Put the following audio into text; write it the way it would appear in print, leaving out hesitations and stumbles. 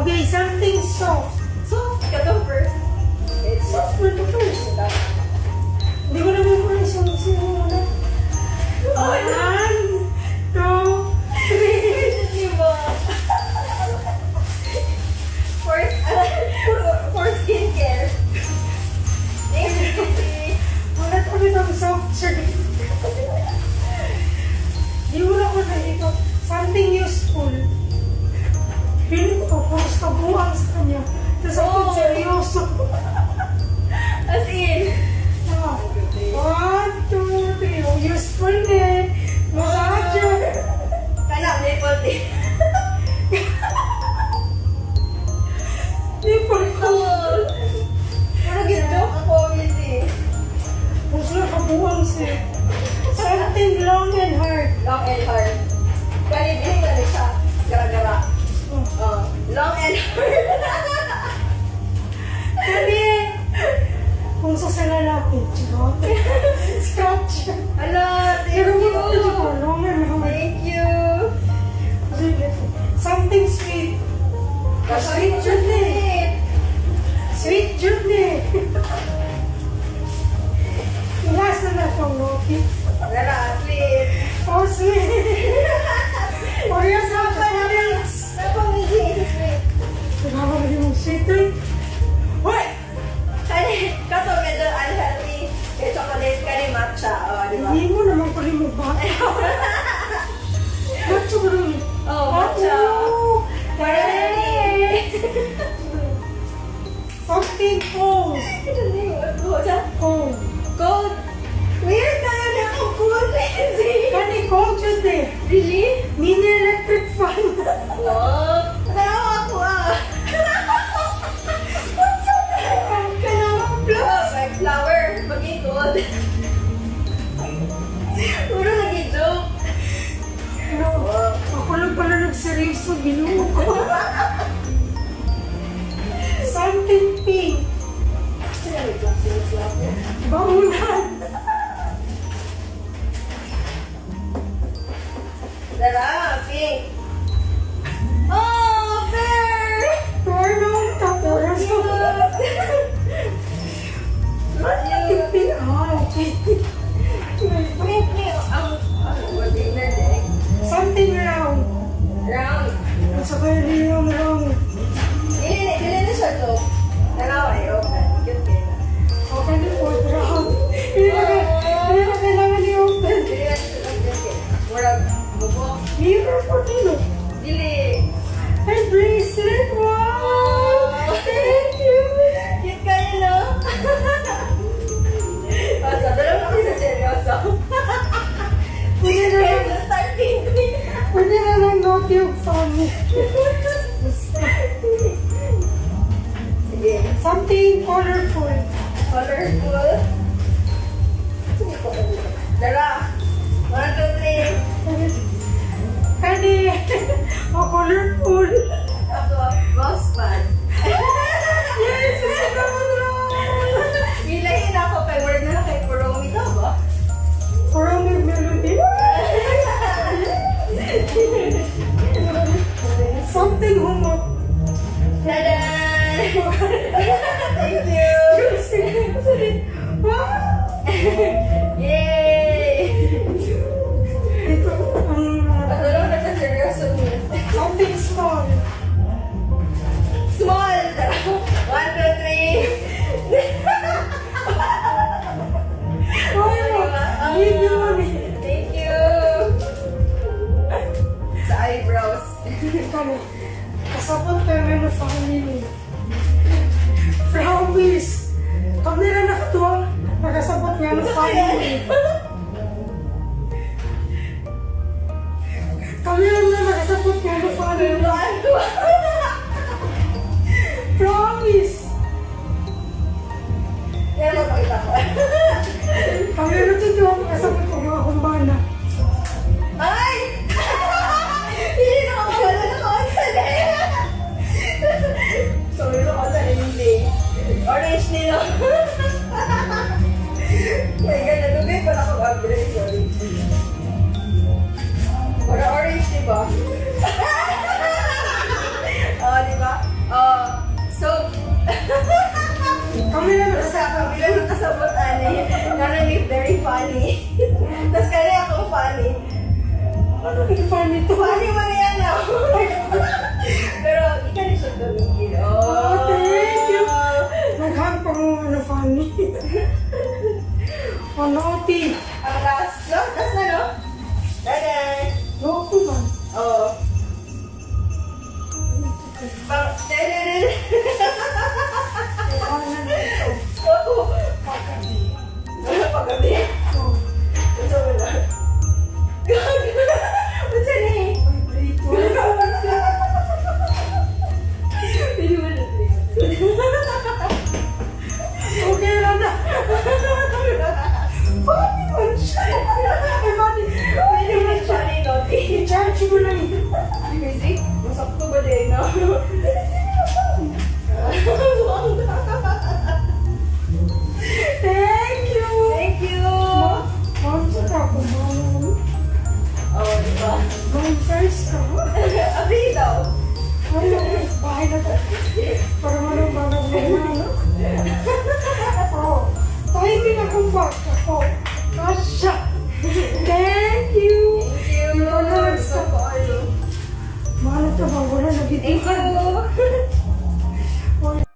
Okay, something soft. Soft ka daw first. It's Soft for the first. Hindi ko naman po yung sumuna. One, two, three. Diba? For skincare. Wala ko nito soft shirt. Di mo na ko na ito. Something useful. Feeling ko, puros kabuang sa kanya. Tapos ako seryoso. As in. Ah, one, two, three. Oh, useful din. Massager. Kana, maple tea. Di pa ko. Pero gito ako, Missy. Puros na kabuang siya. Something long and hard. Long and hard. Kaya din ka na siya. Gara-gara. Long and hard. Kani, kung sa lalaki, charot. Scratch. Ala, thank Pero mo you. na ito, long and hard. Thank you. Something sweet. Sweet journey. Sweet journey. Last na na itong Loki. Gara, sweet. Oh, sweet. Parehas na ito, parehas. Napang Missy, sweet. Nagawa mo yung sweet eh. Uy! Kani, kato medyo unhealthy. Kaya chocolate ka ni matcha. O, di ba? Hindi mo naman pala mo ba? Matcha ba rin? Oh, matcha. Para healthy. Something cold. Cold. Cold. Weird na yun ako cold, Missy. Kani cold yun eh. Really? Mini electric fan. Wow. Natawa ako Oh, my flower. Maging cold. Puro nag-joke. Ano? Ako lang pala nagseryoso. Binuo ko. Something pink. Baunan. Dara, pink. Oh, fair! Pero tapos Cute. pink. Ah, okay. Pink niyo. What is that? Something round. Round. Nasa kayo din yung round. Dili na siya to. Nalawa eh, open. Cute kayo na. Okay din po, round. Hindi na kailangan i-open. Dili na siya to. Murag, bubok. Mirror po dito. Dili. Ay, bracelet! Wow! Thank you! Cute kayo, no? Basta, dalawa na kasi seryoso. Pwede na Kaya lang, na starting. pwede na lang note yung family. Sige. Something colorful. Colorful. Sige ko. Dala. 1, 2, 3. Kani, oh, colorful. Ako, mouse pad. Yes, isa naman lang. Ilahin ako kay word na lang kay Kuromi ka ba? Parang may melody. Something humot. Tada! Thank you! Wow! Yay! Ito, ang Patulong na sa seryoso niya. something small. Small! 1, 2, 3. Ay, medium. Thank you! Sa eyebrows. Kani, kasapot kami ng family. Promise. Kamera nakatuwa. Nakasabot nga ng family. Kamera na nakasabot nga ng family. Lumaan ko. Promise. Yan mo pakita ko. Kamera dito nakasabot ko mga kumbana. Ay! Hindi na ako wala na konsan eh. Sorry na konsan hindi. Orange nilo. May ganda. Lugay pala ako upgrade. Sorry. Para orange, diba? Oh, diba? sabot ani. Narinig very funny. Tapos kaya akong funny. Ano yung funny to? Funny mo na yan ah. Pero ikaw na siya tumigil. Oh, thank you. Naghang pa mo na funny. Ano, Oti? Ang last. No? Last na, no? Dadan. Loko ba? Oo. Pang... Dadan. Ano na ito? Oo. Pagkabi. Paggabi. Oh, Ito mo na. What's your name? vibrator. Pwede mo na. Okay lang na. Funny man siya. Ay, funny. Pwede mo na siya ni Naughty. I-charge mo lang yun. Kasi, masakto ba din, no? Thank you. Thank you! Ma'am, sa ka ako, ma'am. Oh, diba? Ma'am, first ka.